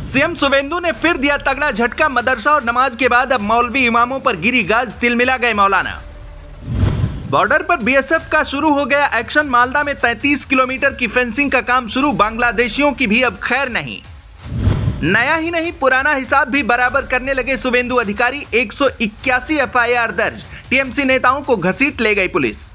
CM Suvendu ने फिर दिया तगड़ा झटका। मदरसा और नमाज के बाद अब मौलवी इमामों पर गिरी गाज, तिलमिला गए मौलाना। बॉर्डर पर बीएसएफ का शुरू हो गया एक्शन। मालदा में 33 किलोमीटर की फेंसिंग का काम शुरू। बांग्लादेशियों की भी अब खैर नहीं। नया ही नहीं, पुराना हिसाब भी बराबर करने लगे शुवेंदु अधिकारी। 181 एफआईआर दर्ज। टीएमसी नेताओं को घसीट ले गई पुलिस।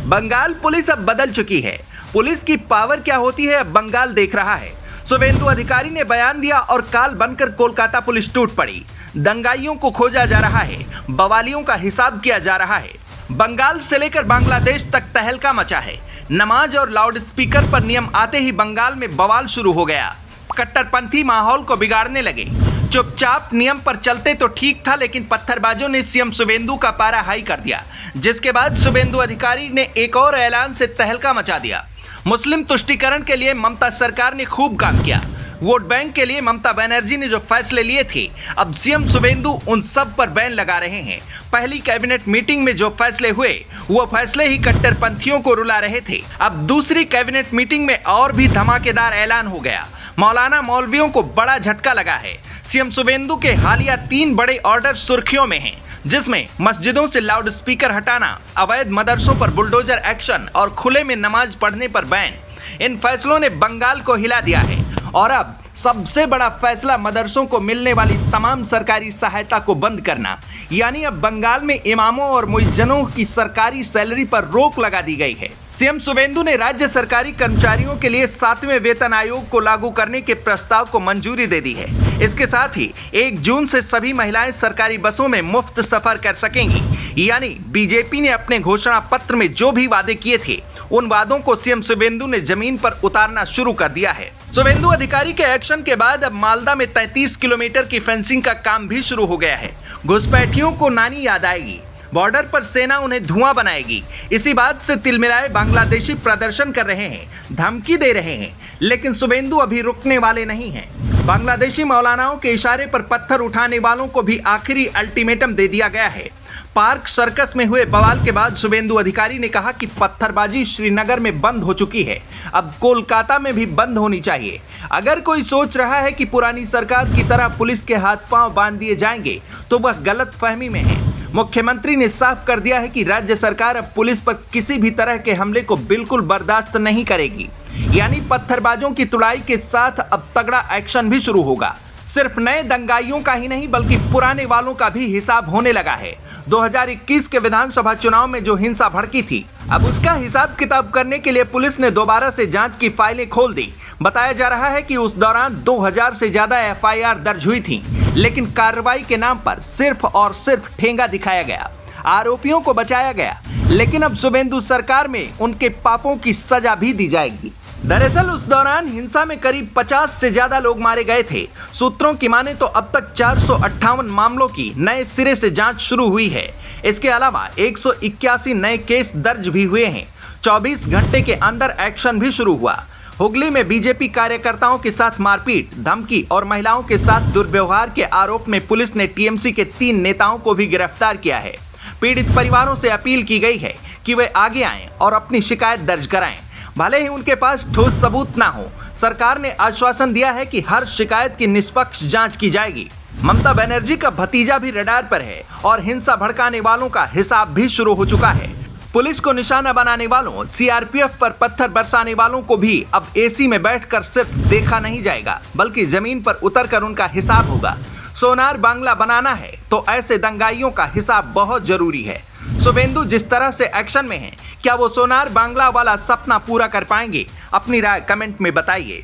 बंगाल पुलिस अब बदल चुकी है। पुलिस की पावर क्या होती है अब बंगाल देख रहा है। शुवेंदु अधिकारी ने बयान दिया और काल बनकर कोलकाता पुलिस टूट पड़ी। दंगाइयों को खोजा जा रहा है, बवालियों का हिसाब किया जा रहा है। बंगाल से लेकर बांग्लादेश तक तहलका मचा है। नमाज और लाउडस्पीकर पर नियम आते ही बंगाल में बवाल शुरू हो गया। कट्टरपंथी माहौल को बिगाड़ने लगे। चुपचाप नियम पर चलते तो ठीक था, लेकिन पत्थरबाजों ने सीएम शुवेंदु का पारा हाई कर दिया, जिसके बाद शुवेंदु अधिकारी ने एक और ऐलान से तहलका मचा दिया। मुस्लिम तुष्टीकरण के लिए ममता सरकार ने खूब काम किया। वोट बैंक के लिए ममता बनर्जी ने जो फैसले लिए थे, अब सीएम शुवेंदु उन सब पर बैन लगा रहे हैं। पहली कैबिनेट मीटिंग में जो फैसले हुए, वो फैसले ही कट्टरपंथियों को रुला रहे थे। अब दूसरी कैबिनेट मीटिंग में और भी धमाकेदार ऐलान हो गया। मौलाना मौलवियों को बड़ा झटका लगा है। सीएम शुवेंदु के हालिया 3 बड़े ऑर्डर सुर्खियों में हैं, जिसमें मस्जिदों से लाउडस्पीकर हटाना, अवैध मदरसों पर बुलडोजर एक्शन और खुले में नमाज पढ़ने पर बैन। इन फैसलों ने बंगाल को हिला दिया है। और अब सबसे बड़ा फैसला, मदरसों को मिलने वाली तमाम सरकारी सहायता को बंद करना। यानी अब बंगाल में इमामों और मुइज्जनों की सरकारी सैलरी पर रोक लगा दी गई है। सीएम शुवेंदु ने राज्य सरकारी कर्मचारियों के लिए 7वें वेतन आयोग को लागू करने के प्रस्ताव को मंजूरी दे दी है। इसके साथ ही 1 जून से सभी महिलाएं सरकारी बसों में मुफ्त सफर कर सकेंगी। यानी बीजेपी ने अपने घोषणा पत्र में जो भी वादे किए थे, उन वादों को सीएम शुवेंदु ने जमीन पर उतारना शुरू कर दिया है। शुवेंदु अधिकारी के एक्शन के बाद अब मालदा में 33 किलोमीटर की फेंसिंग का काम भी शुरू हो गया है। घुसपैठियों को नानी याद आएगी। बॉर्डर पर सेना उन्हें धुआं बनाएगी। इसी बात से तिलमिलाए बांग्लादेशी प्रदर्शन कर रहे हैं, धमकी दे रहे हैं, लेकिन शुवेंदु अभी रुकने वाले नहीं हैं। बांग्लादेशी मौलानाओं के इशारे पर पत्थर उठाने वालों को भी आखिरी अल्टीमेटम दे दिया गया है। पार्क सर्कस में हुए बवाल के बाद शुवेंदु अधिकारी ने कहा कि पत्थरबाजी श्रीनगर में बंद हो चुकी है, अब कोलकाता में भी बंद होनी चाहिए। अगर कोई सोच रहा है कि पुरानी सरकार की तरह पुलिस के हाथ पांव बांध दिए जाएंगे, तो वह गलत फहमी में है। मुख्यमंत्री ने साफ कर दिया है कि राज्य सरकार अब पुलिस पर किसी भी तरह के हमले को बिल्कुल बर्दाश्त नहीं करेगी। यानी पत्थरबाजों की तुड़ाई के साथ अब तगड़ा एक्शन भी शुरू होगा। सिर्फ नए दंगाइयों का ही नहीं, बल्कि पुराने वालों का भी हिसाब होने लगा है। 2021 के विधानसभा चुनाव में जो हिंसा भड़की थी, अब उसका हिसाब किताब करने के लिए पुलिस ने दोबारा से जांच की फाइलें खोल दी। बताया जा रहा है कि उस दौरान 2000 से ज्यादा एफआईआर दर्ज हुई थी, लेकिन कार्रवाई के नाम पर सिर्फ और सिर्फ ठेंगा दिखाया गया, आरोपियों को बचाया गया। लेकिन अब शुवेंदु सरकार में उनके पापों की सजा भी दी जाएगी। दरअसल उस दौरान हिंसा में करीब 50 से ज्यादा लोग मारे गए थे। सूत्रों की माने तो अब तक 458 मामलों की नए सिरे से जांच शुरू हुई है। इसके अलावा 181 नए केस दर्ज भी हुए हैं। 24 घंटे के अंदर एक्शन भी शुरू हुआ। हुगली में बीजेपी कार्यकर्ताओं के साथ मारपीट, धमकी और महिलाओं के साथ दुर्व्यवहार के आरोप में पुलिस ने टीएमसी के 3 नेताओं को भी गिरफ्तार किया है। पीड़ित परिवारों से अपील की गई है कि वे आगे आएं और अपनी शिकायत दर्ज कराएं, भले ही उनके पास ठोस सबूत ना हो। सरकार ने आश्वासन दिया है कि हर शिकायत की निष्पक्ष जांच की जाएगी। ममता बनर्जी का भतीजा भी रडार पर है और हिंसा भड़काने वालों का हिसाब भी शुरू हो चुका है। पुलिस को निशाना बनाने वालों, सीआरपीएफ पर पत्थर बरसाने वालों को भी अब एसी में बैठकर सिर्फ देखा नहीं जाएगा, बल्कि जमीन पर उतरकर उनका हिसाब होगा। सोनार बांग्ला बनाना है तो ऐसे दंगाइयों का हिसाब बहुत जरूरी है। शुवेंदु जिस तरह से एक्शन में है, क्या वो सोनार बांग्ला वाला सपना पूरा कर पाएंगे? अपनी राय कमेंट में बताइए।